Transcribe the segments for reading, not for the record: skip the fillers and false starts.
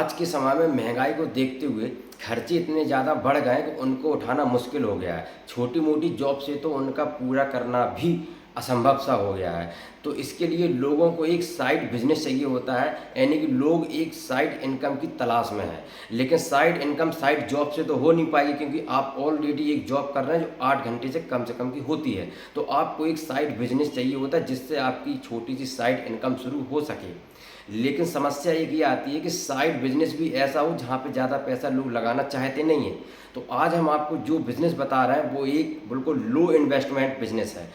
आज के समय में महंगाई को देखते हुए खर्चे इतने ज़्यादा बढ़ गए हैं कि उनको उठाना मुश्किल हो गया है। छोटी मोटी जॉब से तो उनका पूरा करना भी असंभव सा हो गया है। तो इसके लिए लोगों को एक साइड बिजनेस चाहिए होता है, यानी कि लोग एक साइड इनकम की तलाश में हैं। लेकिन साइड इनकम साइड जॉब से तो हो नहीं पाएगी, क्योंकि आप ऑलरेडी एक जॉब कर रहे हैं जो 8 घंटे से कम की होती है। तो आपको एक साइड बिजनेस चाहिए होता है जिससे आपकी छोटी सी साइड इनकम शुरू हो सके। लेकिन समस्या एक ये आती है कि साइड बिजनेस भी ऐसा हो जहाँ पे ज़्यादा पैसा लोग लगाना चाहते नहीं हैं। तो आज हम आपको जो बिज़नेस बता रहे हैं वो एक बिल्कुल लो इन्वेस्टमेंट बिजनेस है।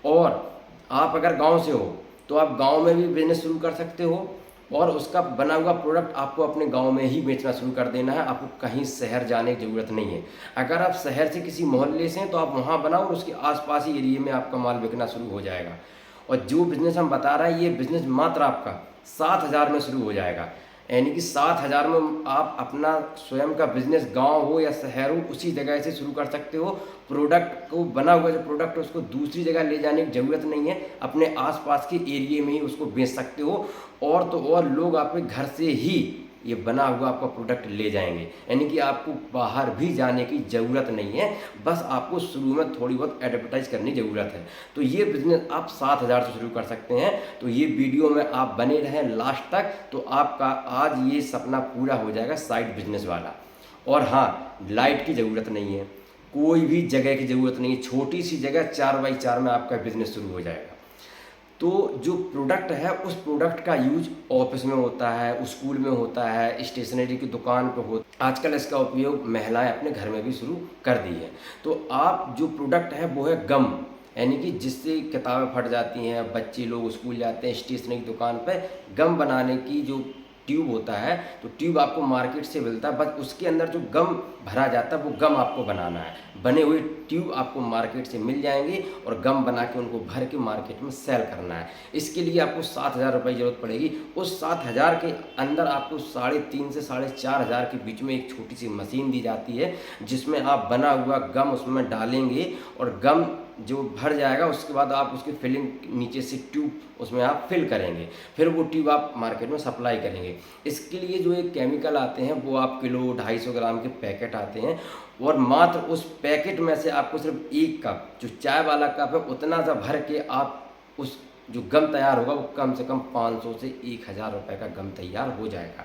और आप अगर गांव से हो तो आप गांव में भी बिजनेस शुरू कर सकते हो, और उसका बना हुआ प्रोडक्ट आपको अपने गांव में ही बेचना शुरू कर देना है। आपको कहीं शहर जाने की ज़रूरत नहीं है। अगर आप शहर से किसी मोहल्ले से हैं तो आप वहाँ बनाओ और उसके आसपास ही एरिए में आपका माल बिकना शुरू हो जाएगा। और जो बिज़नेस हम बता रहे हैं ये बिज़नेस मात्र आपका 7,000 में शुरू हो जाएगा। यानी कि 7,000 में आप अपना स्वयं का बिजनेस गांव हो या शहर हो उसी जगह से शुरू कर सकते हो। प्रोडक्ट को बना हुआ जो प्रोडक्ट है उसको दूसरी जगह ले जाने की ज़रूरत नहीं है, अपने आसपास के एरिए में ही उसको बेच सकते हो। और तो और लोग आपके घर से ही ये बना हुआ आपका प्रोडक्ट ले जाएंगे, यानी कि आपको बाहर भी जाने की ज़रूरत नहीं है। बस आपको शुरू में थोड़ी बहुत एडवर्टाइज करने की ज़रूरत है। तो ये बिज़नेस आप 7,000 से शुरू कर सकते हैं। तो ये वीडियो में आप बने रहें लास्ट तक, तो आपका आज ये सपना पूरा हो जाएगा साइड बिजनेस वाला। और हाँ, लाइट की ज़रूरत नहीं है, कोई भी जगह की ज़रूरत नहीं है। छोटी सी जगह 4x4 में आपका बिजनेस शुरू हो जाएगा। तो जो प्रोडक्ट है उस प्रोडक्ट का यूज ऑफिस में होता है, स्कूल में होता है, स्टेशनरी की दुकान पर होता है। आजकल इसका उपयोग महिलाएं अपने घर में भी शुरू कर दी है। तो आप जो प्रोडक्ट है वो है गम, यानी कि जिससे किताबें फट जाती हैं, बच्चे लोग स्कूल जाते हैं, स्टेशनरी की दुकान पर गम बनाने की जो ट्यूब होता है, तो ट्यूब आपको मार्केट से मिलता है। बस उसके अंदर जो गम भरा जाता है वो गम आपको बनाना है। बने हुए ट्यूब आपको मार्केट से मिल जाएंगे और गम बना के उनको भर के मार्केट में सेल करना है। इसके लिए आपको 7,000 रुपये की जरूरत पड़ेगी। उस 7,000 के अंदर आपको 3,500 से 4,500 के बीच में एक छोटी सी मशीन दी जाती है, जिसमें आप बना हुआ गम उसमें डालेंगे और गम जो भर जाएगा उसके बाद आप उसकी फिलिंग नीचे से ट्यूब उसमें आप फिल करेंगे। फिर वो ट्यूब आप मार्केट में सप्लाई करेंगे। इसके लिए जो एक केमिकल आते हैं वो आप किलो 250 ग्राम के पैकेट आते हैं, और मात्र उस पैकेट में से आपको सिर्फ 1 कप, जो चाय वाला कप है, उतना सा भर के आप उस जो गम तैयार होगा वो कम से कम 500 से 1,000 रुपये का गम तैयार हो जाएगा।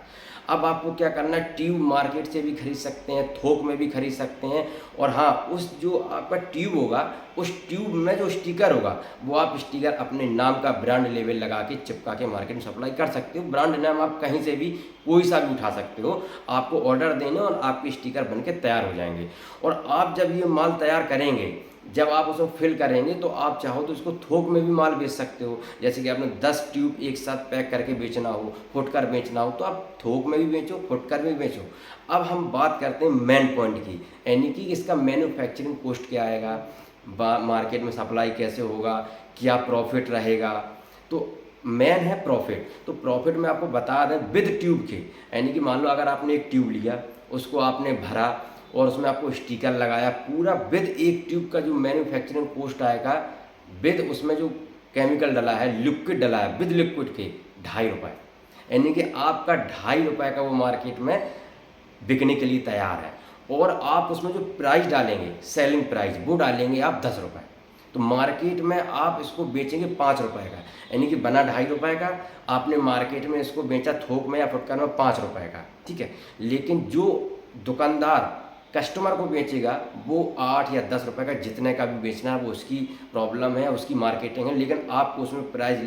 अब आपको क्या करना है, ट्यूब मार्केट से भी खरीद सकते हैं, थोक में भी खरीद सकते हैं। और हाँ, उस जो आपका ट्यूब होगा उस ट्यूब में जो स्टिकर होगा वो आप स्टिकर अपने नाम का ब्रांड लेबल लगा के चिपका के मार्केट में सप्लाई कर सकते हो। ब्रांड नाम आप कहीं से भी कोई सा भी उठा सकते हो। आपको ऑर्डर देने और आपके स्टिकर बन के तैयार हो जाएंगे। और आप जब ये माल तैयार करेंगे, जब आप उसको फिल करेंगे, तो आप चाहो तो इसको थोक में भी माल बेच सकते हो। जैसे कि आपने 10 ट्यूब एक साथ पैक करके बेचना हो, फुटकर बेचना हो, तो आप थोक में भी बेचो, फुटकर भी बेचो। अब हम बात करते हैं मेन पॉइंट की, यानी कि इसका मैन्युफैक्चरिंग कॉस्ट क्या आएगा, मार्केट में सप्लाई कैसे होगा, क्या प्रॉफिट रहेगा। तो मेन है प्रॉफिट। तो प्रॉफिट में आपको बता दें विद ट्यूब के, यानी कि मान लो अगर आपने एक ट्यूब लिया, उसको आपने भरा और उसमें आपको स्टिकर लगाया, पूरा विद एक ट्यूब का जो मैन्युफैक्चरिंग कॉस्ट आएगा, विद उसमें जो केमिकल डला है, लिक्विड डला है, विद लिक्विड के 2.5 रुपये, यानी कि आपका 2.5 रुपये का वो मार्केट में बिकने के लिए तैयार है। और आप उसमें जो प्राइस डालेंगे, सेलिंग प्राइस, वो डालेंगे आप 10 रुपये। तो मार्केट में आप इसको बेचेंगे 5 रुपये का, यानी कि बना 2.5 रुपये का, आपने मार्केट में इसको बेचा थोक में या फुटकर में 5 रुपये का, ठीक है। लेकिन जो दुकानदार कस्टमर को बेचेगा वो 8 या 10 रुपये का, जितने का भी बेचना है वो उसकी प्रॉब्लम है, उसकी मार्केटिंग है, लेकिन आपको उसमें प्राइस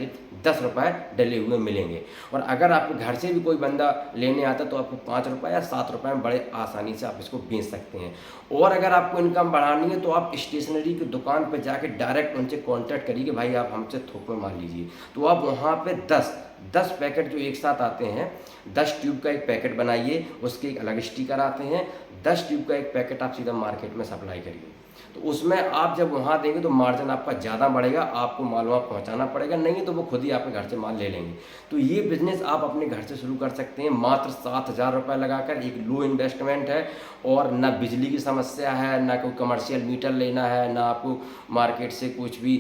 10 रुपये डले हुए मिलेंगे। और अगर आपके घर से भी कोई बंदा लेने आता तो आपको 5 रुपये या 7 रुपये में बड़े आसानी से आप इसको बेच सकते हैं। और अगर आपको इनकम बढ़ानी है तो आप स्टेशनरी की दुकान पर जाके डायरेक्ट उनसे कॉन्टैक्ट करिए कि भाई आप हमसे थोक में माल लीजिए। तो आप वहाँ पर 10 पैकेट जो एक साथ आते हैं, 10 ट्यूब का एक पैकेट बनाइए, उसके एक अलग स्टिकर आते हैं, 10 ट्यूब का एक पैकेट आप सीधा मार्केट में सप्लाई करिए। तो उसमें आप जब वहाँ देंगे तो मार्जिन आपका ज़्यादा बढ़ेगा, आपको माल वहाँ पहुँचाना पड़ेगा, नहीं तो वो खुद ही आपके घर से माल ले लेंगे। तो ये बिज़नेस आप अपने घर से शुरू कर सकते हैं मात्र 7,000 रुपये लगाकर। एक लो इन्वेस्टमेंट है, और ना बिजली की समस्या है, ना कोई कमर्शियल मीटर लेना है, ना आपको मार्केट से कुछ भी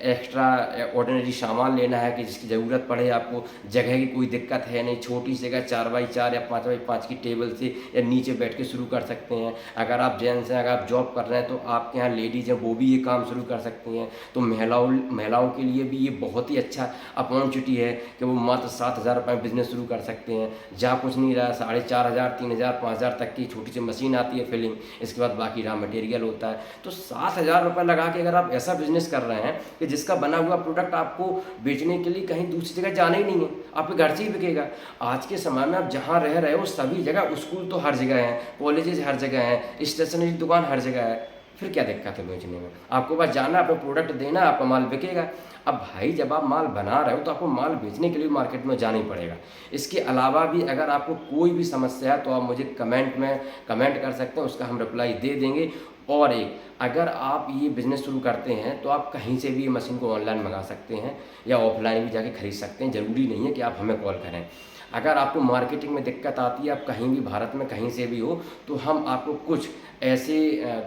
एक्स्ट्रा ऑर्डिनरी सामान लेना है कि जिसकी ज़रूरत पड़े आपको। जगह की कोई दिक्कत है नहीं, छोटी सी जगह 4x4 या 5x5 की टेबल से या नीचे बैठ के शुरू कर सकते हैं। अगर आप जेंट्स हैं, अगर आप जॉब कर रहे हैं तो आपके यहाँ लेडीज़ हैं, वो भी ये काम शुरू कर सकती हैं। तो महिलाओं के लिए भी ये बहुत ही अच्छा अपॉर्चुनिटी है कि वो मात्र 7,000 रुपये में बिज़नेस शुरू कर सकते हैं, जहाँ कुछ नहीं रहा, 4,500, 3,000, 5,000 तक की छोटी सी मशीन आती है फिलिंग, इसके बाद बाकी रॉ मटेरियल होता है। तो 7,000 रुपये लगा के अगर आप ऐसा बिजनेस कर रहे हैं कि जिसका बना हुआ प्रोडक्ट आपको बेचने के लिए कहीं दूसरी जगह जाना ही नहीं है, आपके घर से ही बिकेगा। आज के समय में आप जहाँ रह रहे हो सभी जगह, स्कूल तो हर जगह हैं, कॉलेजेस हर जगह हैं, स्टेशनरी दुकान हर जगह है, फिर क्या दिक्कत है बेचने में? आपको बस जाना, अपना प्रोडक्ट देना, आपका माल बिकेगा। अब भाई जब आप माल बना रहे हो तो आपको माल बेचने के लिए मार्केट में जाना ही पड़ेगा। इसके अलावा भी अगर आपको कोई भी समस्या है तो आप मुझे कमेंट में कमेंट कर सकते हैं, उसका हम रिप्लाई दे देंगे। और एक, अगर आप ये बिज़नेस शुरू करते हैं तो आप कहीं से भी ये मशीन को ऑनलाइन मंगा सकते हैं या ऑफलाइन भी जाके खरीद सकते हैं, ज़रूरी नहीं है कि आप हमें कॉल करें। अगर आपको मार्केटिंग में दिक्कत आती है, आप कहीं भी भारत में कहीं से भी हो, तो हम आपको कुछ ऐसे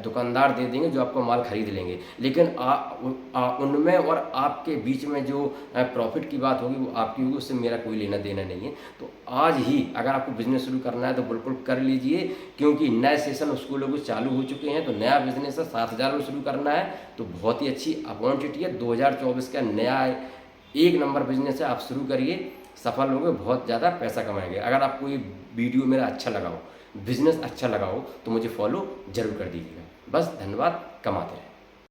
दुकानदार दे देंगे जो आपको माल खरीद लेंगे, लेकिन उनमें और आपके बीच में जो प्रॉफिट की बात होगी वो आपकी होगी, उससे मेरा कोई लेना देना नहीं है। तो आज ही अगर आपको बिज़नेस शुरू करना है तो बिल्कुल कर लीजिए, क्योंकि नए सेशन स्कूलों को चालू हो चुके हैं। तो नया बिज़नेस है, 7,000 में शुरू करना है तो बहुत ही अच्छी अपॉर्चुनिटी है। 2024 का नया एक नंबर बिज़नेस है, आप शुरू करिए, सफल होंगे, बहुत ज़्यादा पैसा कमाएंगे। अगर आपको ये वीडियो मेरा अच्छा लगा हो, बिज़नेस अच्छा लगा हो, तो मुझे फॉलो जरूर कर दीजिएगा। बस धन्यवाद, कमाते रहें।